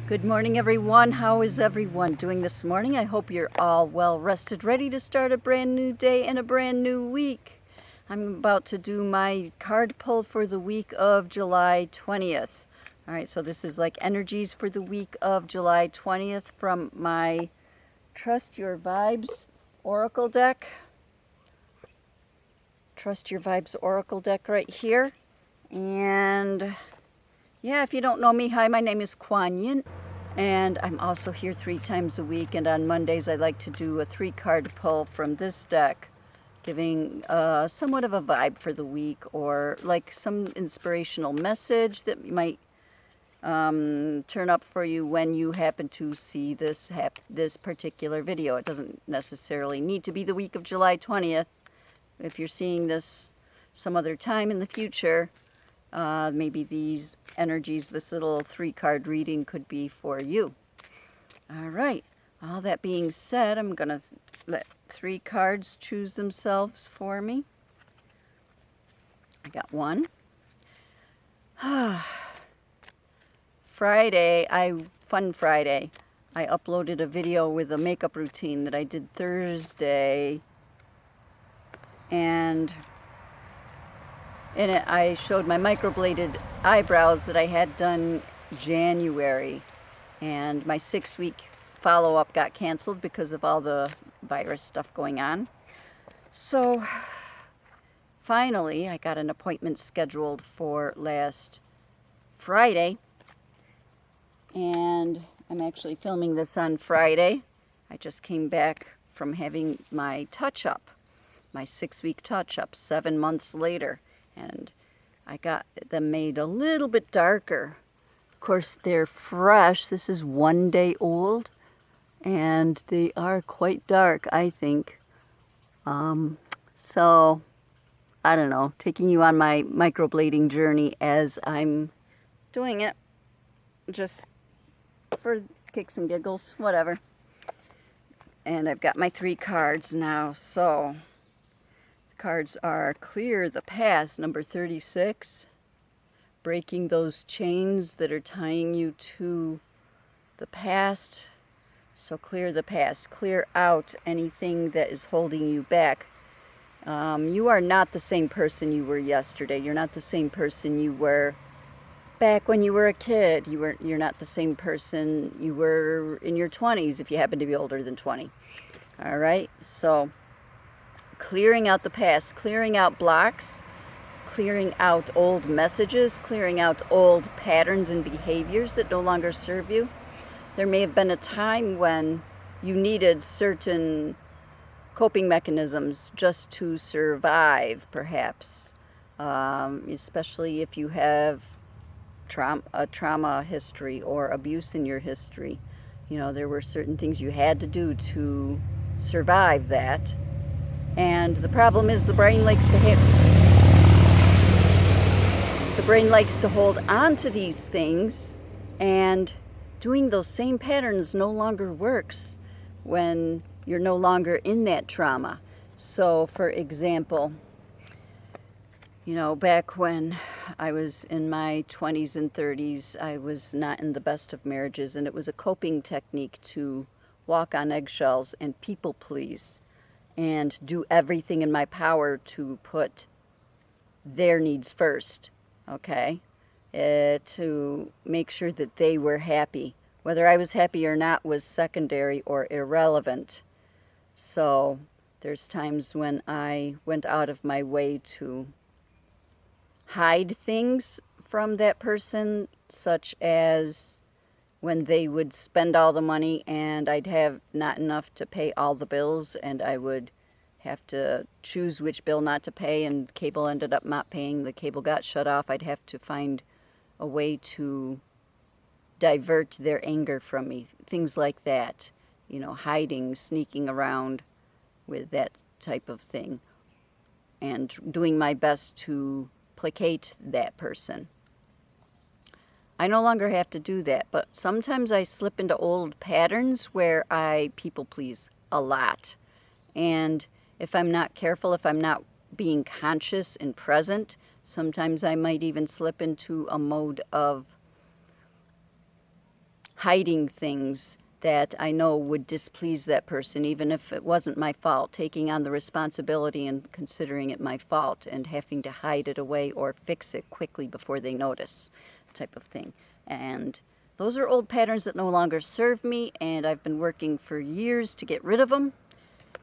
Good morning, everyone. How is everyone doing this morning? I hope you're all well rested, ready to start a brand new day and a brand new week. I'm about to do my card pull for the week of July 20th. All right, so this is like energies for the week of July 20th from my Trust Your Vibes Oracle deck. Trust Your Vibes Oracle deck right here. And yeah, if you don't know me, hi, my name is KuanYin. And I'm also here 3 times a week, and on Mondays I like to do a 3-card pull from this deck, giving somewhat of a vibe for the week, or like some inspirational message that might turn up for you when you happen to see this particular video. It doesn't necessarily need to be the week of July 20th. If you're seeing this some other time in the future, maybe these energies, this little 3-card reading could be for you. All right. All that being said, I'm going to let 3 cards choose themselves for me. I got one. Fun Friday. I uploaded a video with a makeup routine that I did Thursday. And in it, I showed my microbladed eyebrows that I had done January, and my 6-week follow-up got canceled because of all the virus stuff going on. So finally, I got an appointment scheduled for last Friday, and I'm actually filming this on Friday. I just came back from having my touch-up, my 6-week touch-up, 7 months later. And I got them made a little bit darker. Of course, they're fresh. This is 1 day old, and they are quite dark, I think. So, I don't know, taking you on my microblading journey as I'm doing it, just for kicks and giggles, whatever. And I've got my 3 cards now, so cards are Clear the Past, number 36, breaking those chains that are tying you to the past. So clear the past, clear out anything that is holding you back. You are not the same person you were yesterday. You're not the same person you were back when you were a kid. You're not the same person you were in your 20s if you happen to be older than 20. All right, so clearing out the past, clearing out blocks, clearing out old messages, clearing out old patterns and behaviors that no longer serve you. There may have been a time when you needed certain coping mechanisms just to survive, perhaps, especially if you have a trauma history or abuse in your history. You know, there were certain things you had to do to survive that. And the problem is the brain likes to hold on to these things, and doing those same patterns no longer works when you're no longer in that trauma. So, for example, you know, back when I was in my 20s and 30s, I was not in the best of marriages, and it was a coping technique to walk on eggshells and people please, and do everything in my power to put their needs first, okay? To make sure that they were happy. Whether I was happy or not was secondary or irrelevant. So there's times when I went out of my way to hide things from that person, such as when they would spend all the money and I'd have not enough to pay all the bills, and I would have to choose which bill not to pay, and cable ended up not paying, the cable got shut off. I'd have to find a way to divert their anger from me. Things like that, you know, hiding, sneaking around with that type of thing, and doing my best to placate that person. I no longer have to do that, but sometimes I slip into old patterns where I people please a lot. And if I'm not careful, if I'm not being conscious and present, sometimes I might even slip into a mode of hiding things that I know would displease that person, even if it wasn't my fault, taking on the responsibility and considering it my fault and having to hide it away or fix it quickly before they notice, type of thing. And those are old patterns that no longer serve me, and I've been working for years to get rid of them,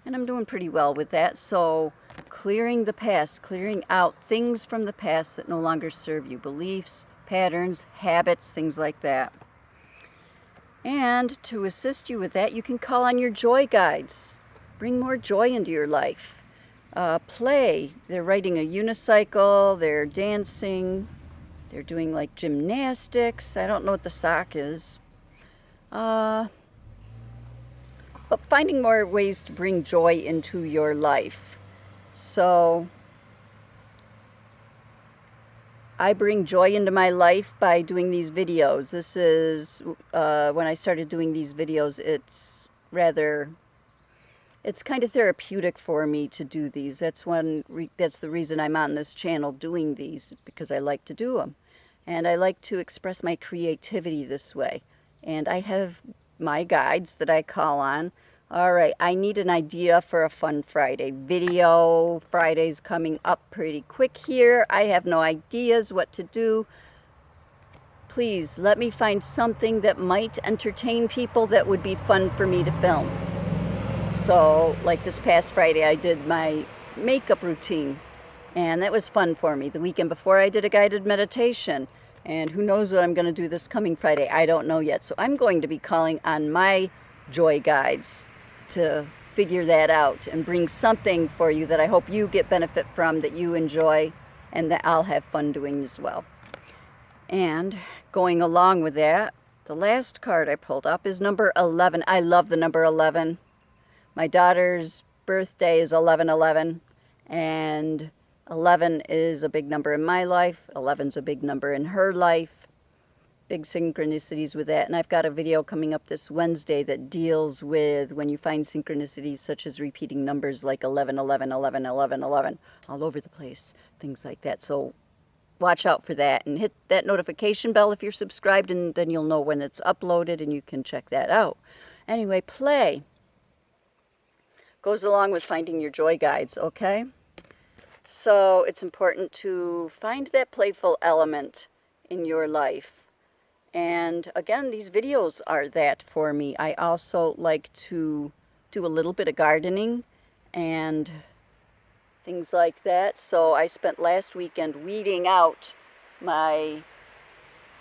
and I'm doing pretty well with that. So clearing the past, clearing out things from the past that no longer serve you, beliefs, patterns, habits, things like that. And to assist you with that, you can call on your joy guides. Bring more joy into your life. Play. They're riding a unicycle, they're dancing, they're doing like gymnastics. I don't know what the sock is. But finding more ways to bring joy into your life. So I bring joy into my life by doing these videos. This is, when I started doing these videos, it's kind of therapeutic for me to do these. That's the reason I'm on this channel doing these, because I like to do them. And I like to express my creativity this way. And I have my guides that I call on. All right, I need an idea for a fun Friday. Video Friday's coming up pretty quick here. I have no ideas what to do. Please let me find something that might entertain people that would be fun for me to film. So, like this past Friday, I did my makeup routine, and that was fun for me. The weekend before, I did a guided meditation, and who knows what I'm going to do this coming Friday. I don't know yet. So I'm going to be calling on my joy guides to figure that out and bring something for you that I hope you get benefit from, that you enjoy, and that I'll have fun doing as well. And going along with that, the last card I pulled up is number 11. I love the number 11. My daughter's birthday is 11/11, and 11 is a big number in my life. 11's a big number in her life. Big synchronicities with that. And I've got a video coming up this Wednesday that deals with when you find synchronicities such as repeating numbers like 11, 11, 11, 11, 11, all over the place, things like that. So watch out for that and hit that notification bell if you're subscribed, and then you'll know when it's uploaded and you can check that out. Anyway, play goes along with finding your joy guides, okay? So it's important to find that playful element in your life. And again, these videos are that for me. I also like to do a little bit of gardening and things like that. So I spent last weekend weeding out my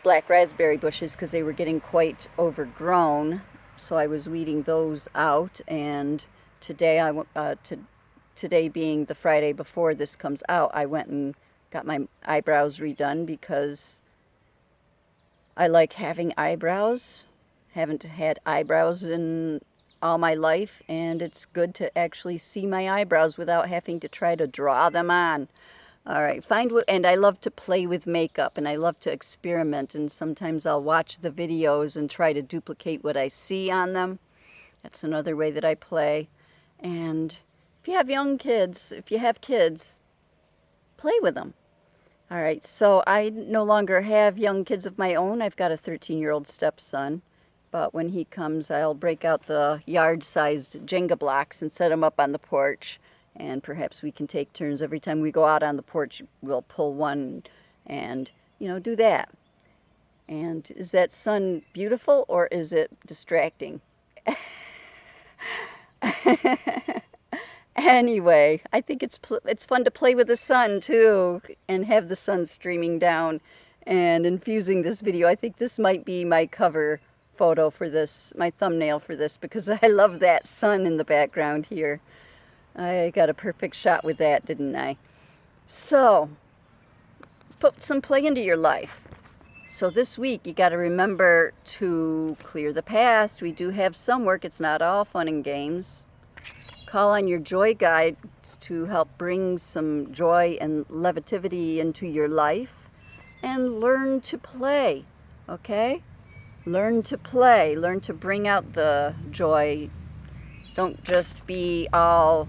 black raspberry bushes because they were getting quite overgrown. So I was weeding those out, and today today being the Friday before this comes out, I went and got my eyebrows redone because I like having eyebrows. Haven't had eyebrows in all my life, and it's good to actually see my eyebrows without having to try to draw them on. All right, and I love to play with makeup, and I love to experiment, and sometimes I'll watch the videos and try to duplicate what I see on them. That's another way that I play. And if you have young kids, if you have kids, play with them. All right, so I no longer have young kids of my own. I've got a 13-year-old stepson, but when he comes, I'll break out the yard-sized Jenga blocks and set them up on the porch, and perhaps we can take turns. Every time we go out on the porch, we'll pull one and, do that. And is that sun beautiful, or is it distracting? Anyway, I think it's fun to play with the sun too, and have the sun streaming down and infusing this video. I think this might be my cover photo for this, my thumbnail for this, because I love that sun in the background here. I got a perfect shot with that, didn't I? So, put some play into your life. So this week, you got to remember to clear the past. We do have some work. It's not all fun and games. Call on your joy guides to help bring some joy and levity into your life, and learn to play, okay? Learn to play. Learn to bring out the joy. Don't just be all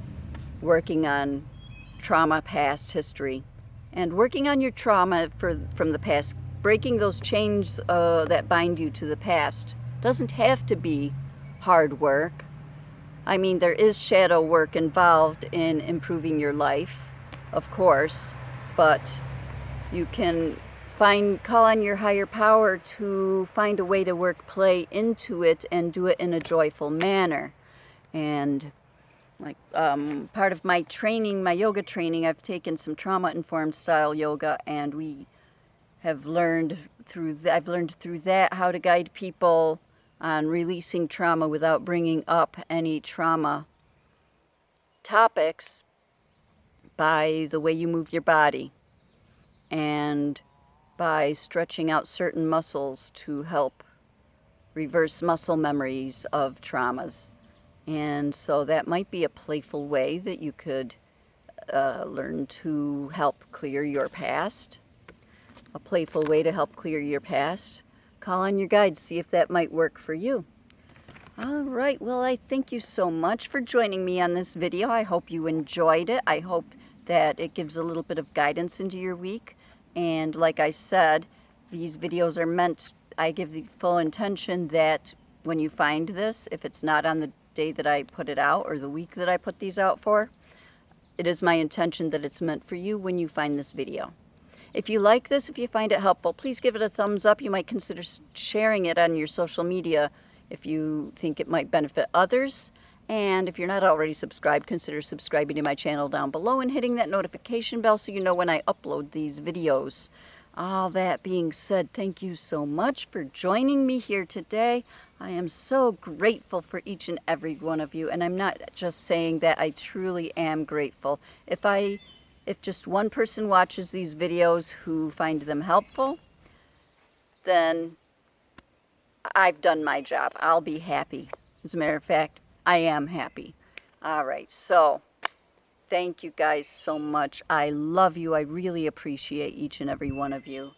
working on trauma, past history. And working on your trauma from the past, breaking those chains that bind you to the past Doesn't have to be hard work. I mean, there is shadow work involved in improving your life, of course, but you can call on your higher power to find a way to work play into it and do it in a joyful manner. And like part of my training, my yoga training, I've taken some trauma-informed style yoga, and I've learned through that how to guide people on releasing trauma without bringing up any trauma topics by the way you move your body and by stretching out certain muscles to help reverse muscle memories of traumas. And so that might be a playful way that you could learn to help clear your past. A playful way to help clear your past. Call on your guides, see if that might work for you. All right, well, I thank you so much for joining me on this video. I hope you enjoyed it. I hope that it gives a little bit of guidance into your week. And like I said, these videos are meant, I give the full intention that when you find this, if it's not on the day that I put it out or the week that I put these out for, it is my intention that it's meant for you when you find this video. If you like this, if you find it helpful, please give it a thumbs up. You might consider sharing it on your social media if you think it might benefit others. And if you're not already subscribed, consider subscribing to my channel down below and hitting that notification bell so you know when I upload these videos. All that being said, thank you so much for joining me here today. I am so grateful for each and every one of you, and I'm not just saying that, I truly am grateful. If just one person watches these videos who find them helpful, then I've done my job. I'll be happy. As a matter of fact, I am happy. All right, so thank you guys so much. I love you. I really appreciate each and every one of you.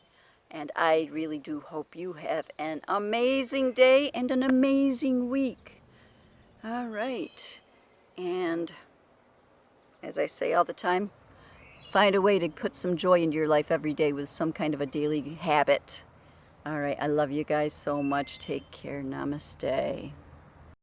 And I really do hope you have an amazing day and an amazing week. All right. And as I say all the time, find a way to put some joy into your life every day with some kind of a daily habit. All right. I love you guys so much. Take care. Namaste.